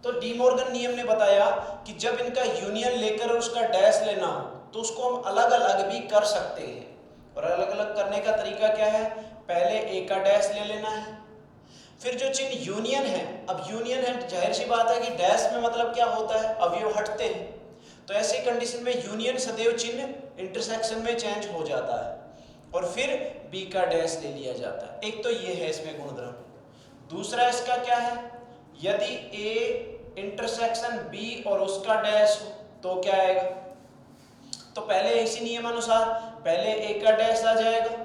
तो डी मॉर्गन नियम ने बताया कि जब इनका यूनियन लेकर उसका डैश लेना हो तो उसको हम अलग अलग भी कर सकते हैं। और अलग अलग करने का तरीका क्या है, पहले ए का डैश ले लेना है, फिर जो चिन्ह यूनियन है, अब यूनियन है जाहिर सी बात है कि डैश में मतलब क्या होता है, अवयव हटते हैं, तो ऐसी कंडीशन में यूनियन सदैव चिन्ह इंटरसेक्शन में चेंज हो जाता है और फिर बी का डैश ले लिया जाता है। एक तो ये है इसमें गुणधर्म। दूसरा इसका क्या है, यदि ए इंटरसेक्शन बी और उसका डैश हो तो क्या आएगा, तो पहले इसी नियम अनुसार पहले ए का डैश आ जाएगा,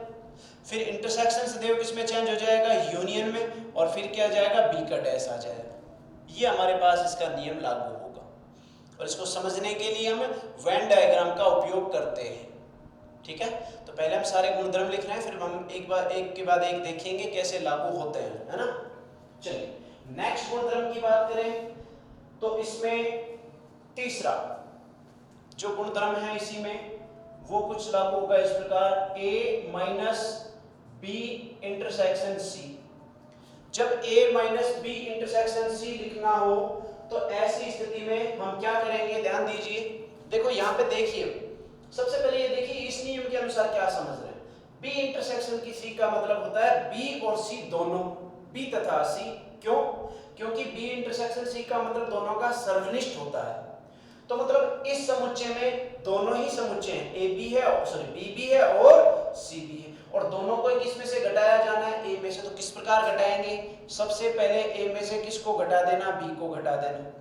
फिर इंटरसेक्शन सदैव किसमें चेंज हो जाएगा, यूनियन में, और फिर क्या जाएगा, बी का डैश आ जाएगा। ये हमारे पास इसका नियम लागू होगा और इसको समझने के लिए हम वेन डायग्राम का उपयोग करते हैं, ठीक है। तो पहले हम सारे गुणधर्म लिख रहे हैं, फिर हम एक के बाद एक देखेंगे कैसे लागू होते हैं, है ना। चलिए नेक्स्ट गुणधर्म की बात करें तो इसमें तीसरा जो गुणधर्म है इसी में वो कुछ लागू होगा इस प्रकार, a minus B intersection C. जब a minus B intersection C लिखना हो तो ऐसी स्थिति में हम क्या करेंगे, ध्यान दीजिए, देखो यहाँ पे देखिए, सबसे पहले ये देखिए इस नियम के अनुसार क्या समझ रहे हैं, b इंटरसेक्शन की c का मतलब होता है b और c दोनों, b तथा c। क्यों, क्योंकि b इंटरसेक्शन c का मतलब दोनों का सर्वनिष्ठ होता है। तो मतलब इस समुच्चय में दोनों ही समुच्चय हैं, ए बी है और सॉरी बी भी है और सी भी है, और दोनों को किस में से घटाया जाना है, ए में से। तो किस प्रकार घटाएंगे, सबसे पहले ए में से किसको घटा देना, बी को घटा देना,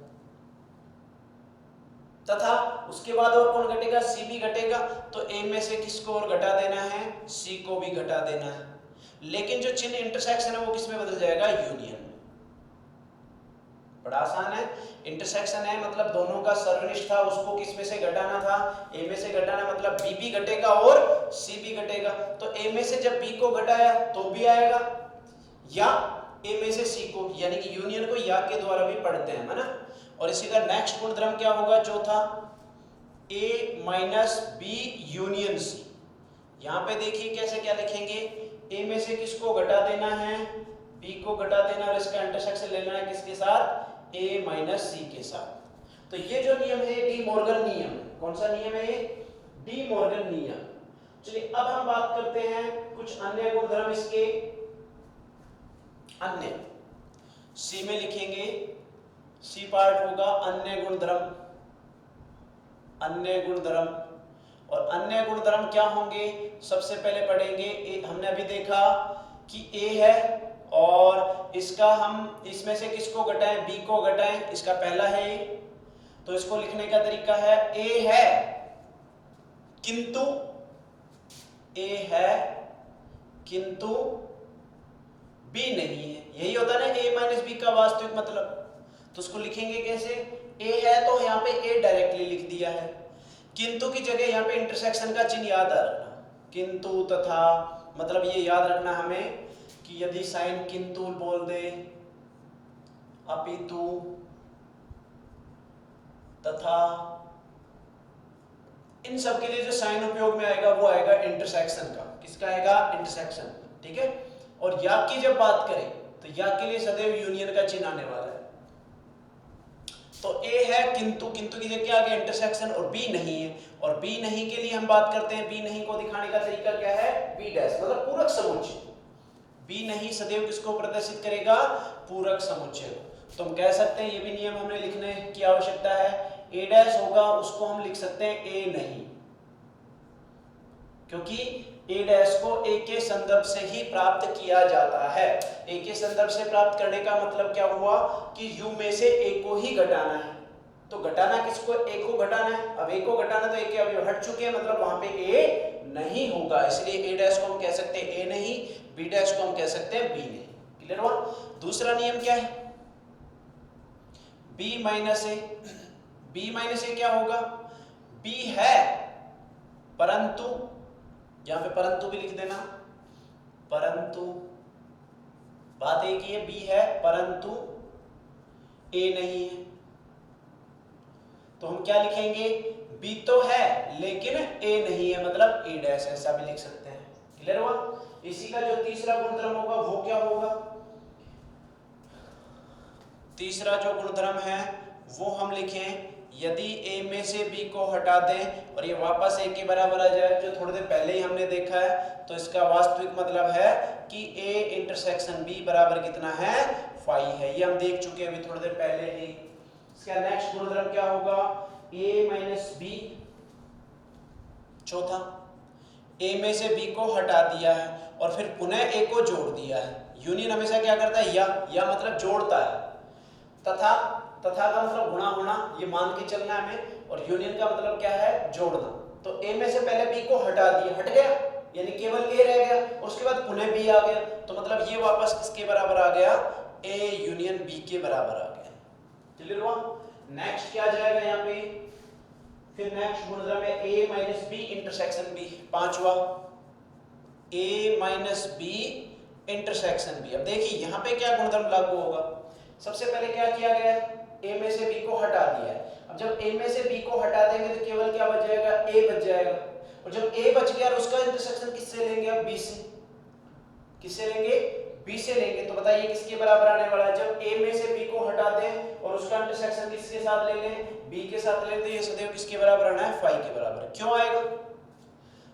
तथा उसके बाद और कौन घटेगा, सी भी घटेगा, तो ए में से किसको और घटा देना है, सी को भी घटा देना है। लेकिन जो चिन्ह इंटरसेक्शन है वो किस में बदल जाएगा, यूनियन में। बड़ा आसान है। इंटरसेक्शन है मतलब दोनों का सर्वनिष्ठ था, उसको किस में से घटाना था, ए में से घटाना, मतलब बी भी घटेगा और सी भी घटेगा। तो ए में से जब बी को घटाया तो भी आएगा, या ए में से सी को, यानी कि यूनियन को या के द्वारा भी पढ़ते हैं, है ना। और इसी का नेक्स्ट गुणधर्म क्या होगा, चौथा, ए माइनस बी यूनियन सी। यहाँ पे देखिए कैसे क्या लिखेंगे, ए में से किसको घटा देना है, बी को घटा देना, और इसका इंटरसेक्शन लेना है किसके साथ, ए माइनस सी के साथ। तो ये जो नियम है डी मॉर्गन नियम है। कौन सा नियम है, डी मॉर्गन नियम। चलिए अब हम बात करते हैं कुछ अन्य गुणधर्म इसके। अन्य सी में लिखेंगे, सी पार्ट होगा अन्य गुणधर्म, अन्य गुणधर्म। और अन्य गुणधर्म क्या होंगे, सबसे पहले पढ़ेंगे हमने अभी देखा कि ए है और इसका हम इसमें से किसको घटाएं, बी को घटाएं, इसका पहला है ए, तो इसको लिखने का तरीका है ए है किंतु, ए है किंतु बी नहीं है। यही होता है ना ए माइनस बी का वास्तविक मतलब। तो उसको लिखेंगे कैसे, ए है तो यहाँ पे ए डायरेक्टली लिख दिया है, किंतु की जगह यहाँ पे इंटरसेक्शन का चिन्ह याद रखना, किंतु तथा, मतलब ये याद रखना हमें कि यदि साइन किंतु बोल दे, अपितु, तथा, इन सब के लिए जो साइन उपयोग में आएगा वो आएगा इंटरसेक्शन का। किसका आएगा, इंटरसेक्शन, ठीक है। और या की जब बात करें तो या के लिए सदैव यूनियन का चिन्ह आने वाला है। तो ए है किंतु, किंतु की जगह क्या आ गया, इंटरसेक्शन, और बी नहीं है। और बी नहीं के लिए हम बात करते हैं, बी नहीं को दिखाने का तरीका क्या है, बी डैश, मतलब पूरक समुच्चय। बी नहीं सदैव किसको प्रदर्शित करेगा, पूरक समुच्चय। तो हम कह सकते हैं, ये भी नियम हमें लिखने की आवश्यकता है, ए डैश होगा उसको हम लिख सकते हैं ए नहीं, क्योंकि ए डैश को ए के संदर्भ से ही प्राप्त किया जाता है। ए के संदर्भ से प्राप्त करने का मतलब क्या हुआ कि यू में से ए को ही घटाना है। तो घटाना किसको, ए को घटाना है। अब ए को घटाना तो ए के अवयव हट चुके हैं, मतलब वहां पे ए नहीं होगा, इसलिए ए डैश को हम कह सकते हैं ए नहीं, बी डैश को हम कह सकते हैं बी नहीं। क्लियर हुआ। दूसरा नियम क्या है, बी माइनस ए। बी माइनस ए क्या होगा, बी है परंतु, यहां पे परंतु भी लिख देना, परंतु बात एक ही है, बी है परंतु ए नहीं है। तो हम क्या लिखेंगे, बी तो है लेकिन ए नहीं है, मतलब ए डैश, ऐसा भी लिख सकते हैं। क्लियर हुआ। इसी का जो तीसरा गुणधर्म होगा वो क्या होगा, तीसरा जो गुणधर्म है वो हम लिखें, यदि a में से b को हटा दें और ये वापस a के बराबर आ जाए, जो थोड़ी देर पहले ही हमने देखा है, तो इसका वास्तविक मतलब है कि a इंटरसेक्शन b बराबर कितना है, फाई है। ये हम देख चुके हैं अभी थोड़ी देर पहले ही। इसका नेक्स्ट गुणधर्म क्या होगा, a माइनस b। चौथा, a में से b को हटा दिया है और फिर पुनः a को जोड़ दिया है। यूनियन हमेशा क्या करता है, या मतलब जोड़ता है। तथा, तथा का मतलब गुणा होना, ये मान के चलना है हमें, और यूनियन का मतलब क्या है, जोड़ना। तो a में से पहले b को हटा दिया, हट गया, यानी केवल a रह गया, उसके बाद पुनः b आ गया, तो मतलब ये वापस किसके बराबर आ गया, a यूनियन b के बराबर आ गया। क्लियर हुआ। नेक्स्ट क्या आ जाएगा यहाँ पे, फिर नेक्स्ट गुणधर्म है a minus b intersection b। पांचवा, a minus b intersection b। अब देखिए यहाँ पे क्या गुणधर्म लागू होगा। सबसे पहले क्या किया गया है, a में से b को हटा दिया है। अब जब a में से b को हटा देंगे तो केवल क्या बच जाएगा, a बच जाएगा। और जब a बच गया और उसका इंटरसेक्शन किससे लेंगे, अब b से। किससे लेंगे, b से लेंगे। तो बताइए किसके बराबर आने वाला है, जब a में से b को हटा दें और उसका इंटरसेक्शन किसके साथ ले लें, b के साथ ले लें, ये सदैव किसके बराबर आना है, फाई के बराबर। क्यों आएगा,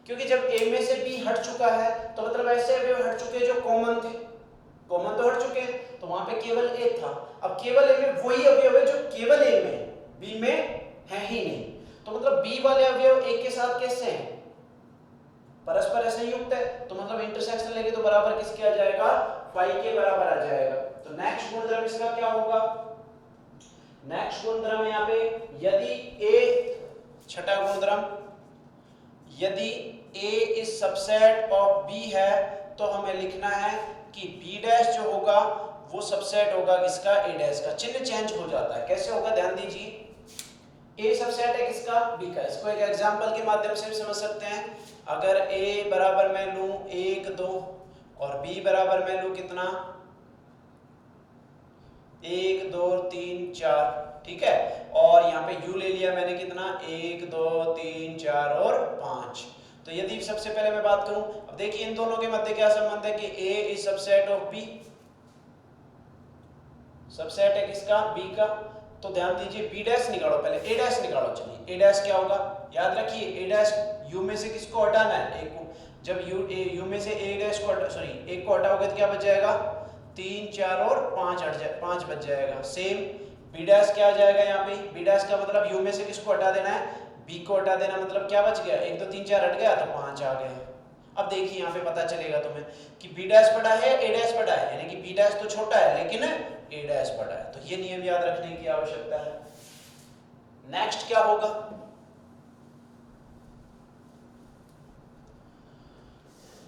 क्योंकि जब a में से b हट चुका है तो मतलब ऐसे अवयव हट चुके जो कॉमन थे, कॉमन तो हट चुके हैं, तो वहां पे केवल a था। अब केवल a में वही अवयव है जो केवल a में, b में है ही नहीं। तो मतलब b वाले अवयव a के साथ कैसे हैं, परस्पर संयुक्त है, तो मतलब इंटरसेक्शन लेंगे तो बराबर किसके आ जाएगा, फाई के बराबर आ जाएगा। तो नेक्स्ट गुणधर्म इसका क्या होगा, नेक्स्ट गुणधर्म यहाँ पे, यदि a, छठा गुणधर्म, यदि a is subset of b है, तो हमें लिखना है कि b डैश जो होगा वो सबसेट होगा किसका, ए डैश का। चिन्ह चेंज हो जाता है, कैसे होगा ध्यान दीजिए, ए सबसेट है किसका, बी का। इसको एक एग्जांपल के माध्यम से भी समझ सकते हैं। अगर ए बराबर मैं लूं 1 2 और बी बराबर मैं लूं कितना 1 2 3 4, ठीक है। और यहाँ पे u ले लिया मैंने कितना 1 2 3 4 और 5। तो यदि सबसे पहले मैं बात करूं, अब देखिए इन दोनों के मध्य क्या संबंध है कि a is subset of b, subset है किसका, b का। तो ध्यान दीजिए b डैश निकालो, पहले a डैश निकालो। चलिए a डैश क्या होगा, याद रखिए a डैश u में से किसको हटाना है, एक को। जब u में से a डैश को सॉरी एक को हटाओगे तो क्या बच जाएगा 3 4 और 5 हट जाए 5 बच जाएगा। सेम b डैश क्या आ जाएगा यहाँ पे, b डैश का मतलब u में से किसको हटा देना है, b को हटा देना, मतलब क्या बच गया 1 2 3 4 हट गया तो 5 आ गया। अब देखिए यहाँ पे पता चलेगा तुम्हें कि b डैश बड़ा है a डैश बड़ा है, यानी कि b डैश तो छोटा है लेकिन a डैश बड़ा है। तो ये नियम याद रखने की आवश्यकता है। नेक्स्ट क्या होगा,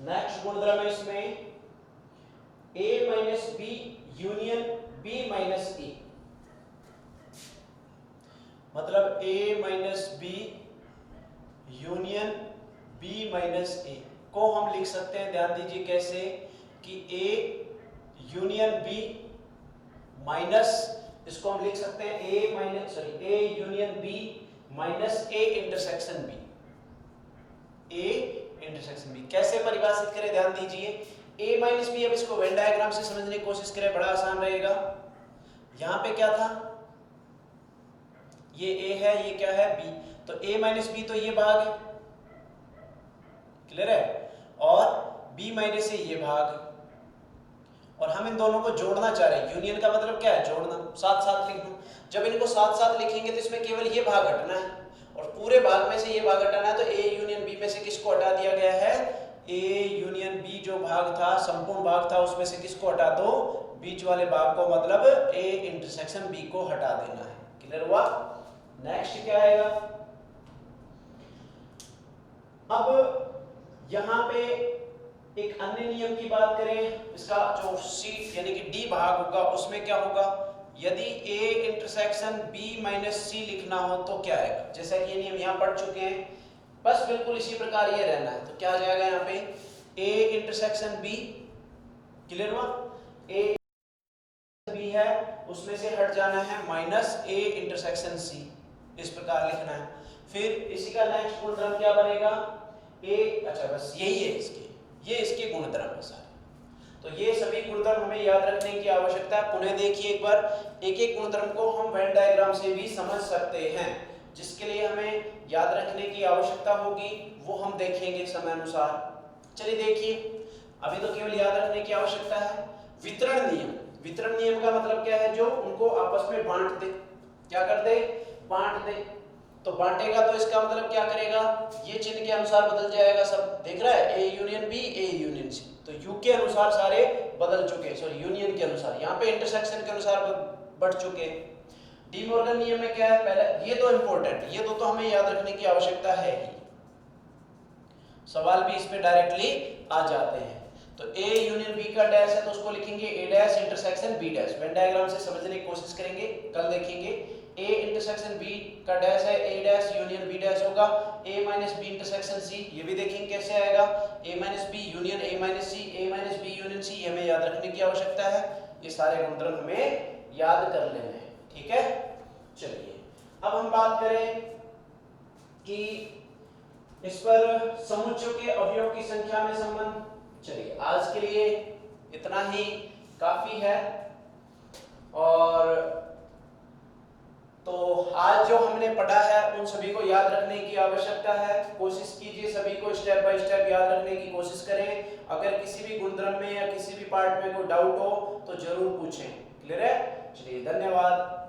नेक्स्ट गुणधर्म है इसमें a minus b union b minus a, मतलब a minus b union b minus a को हम लिख सकते हैं, ध्यान दीजिए कैसे, कि a यूनियन b माइनस, इसको हम लिख सकते हैं a union b minus a intersection b, a intersection b। कैसे परिभाषित करें, ध्यान दीजिए a माइनस b, अब इसको वेन डायग्राम से समझने की कोशिश करें, बड़ा आसान रहेगा। यहाँ पे क्या था, ये a है, ये क्या है b, तो a माइनस b तो ये भाग है, क्लियर है, और b माइनस a ये भाग, और हम इन दोनों को जोड़ना चाह रहे हैं। यूनियन का मतलब क्या है, जोड़ना, साथ साथ लिखना। जब इनको साथ साथ लिखेंगे तो इसमें केवल ये भाग हटना है, और पूरे भाग में से ये भाग हटाना है। तो a यूनियन b में से किसको हटा दिया गया है, a यूनियन b जो भाग था, संपूर्ण भाग था, उसमें से किसको हटा दो, बीच वाले भाग को, मतलब a इंटरसेक्शन b को हटा देना है। क्लियर हुआ। नेक्स्ट क्या आएगा, अब यहाँ पे एक अन्य नियम की बात करें, इसका जो सी यानी कि डी भाग होगा उसमें क्या होगा, यदि a इंटरसेक्शन b माइनस सी लिखना हो तो क्या आएगा, जैसा कि ये नियम यहाँ पढ़ चुके हैं, बस बिल्कुल इसी प्रकार ये रहना है। तो क्या आ जाएगा यहाँ पे a इंटरसेक्शन b, क्लियर हुआ, a b है उसमें से हट जाना है माइनस a इंटरसेक्शन c, इस प्रकार लिखना है। फिर इसी का नेक्स्ट गुणधर्म क्या बनेगा, a, अच्छा बस यही है ये इसके गुणधर्म है सारे। तो ये सभी गुणधर्म हमें याद रखने की आवश्यकता है। पुनः देखिए एक बार, एक एक गुणधर्म को हम वेन डायग्राम से भी समझ सकते हैं, जिसके लिए हमें याद रखने की आवश्यकता होगी वो हम देखेंगे समय अनुसार। चलिए देखिए, अभी तो केवल याद रखने की आवश्यकता है। वितरण नियम, वितरण नियम का मतलब क्या है, जो उनको आपस में बांट दे, क्या कर दे, बांट दे। तो बांटेगा तो इसका मतलब क्या करेगा, ये चिन्ह के अनुसार बदल जाएगा सब, देख रहा है, a union b a union c, तो u के अनुसार सारे बदल चुके, सॉरी यूनियन के अनुसार, यहाँ पे इंटरसेक्शन के अनुसार बढ़ चुके। डी मॉर्गन नियम में क्या है, पहले ये दो इंपॉर्टेंट, ये दो तो हमें याद रखने की आवश्यकता है ही, सवाल भी इस पे डायरेक्टली आ जाते हैं। तो a यूनियन b का डैश है तो उसको लिखेंगे a dash intersection b dash, Venn diagram से समझने की कोशिश करेंगे, कल देखेंगे। a इंटरसेक्शन b का डैश है a dash union b dash होगा, a minus b intersection c, ये भी देखेंगे कैसे आएगा, a minus b union a minus c, a minus b union c, ये हमें याद रखने की आवश्यकता है। ये सारे गुणधर्म हमें याद कर लेने हैं, ठीक है। चलिए अब हम बात करें कि इस पर समुच्चयों के अवयवों की संख्या में संबंध। चलिए आज के लिए इतना ही काफी है, और तो आज जो हमने पढ़ा है उन सभी को याद रखने की आवश्यकता है। कोशिश कीजिए सभी को स्टेप बाय स्टेप याद रखने की कोशिश करें। अगर किसी भी गुणधर्म में या किसी भी पार्ट में कोई डाउट हो तो जरूर पूछें। क्लियर है, चलिए धन्यवाद।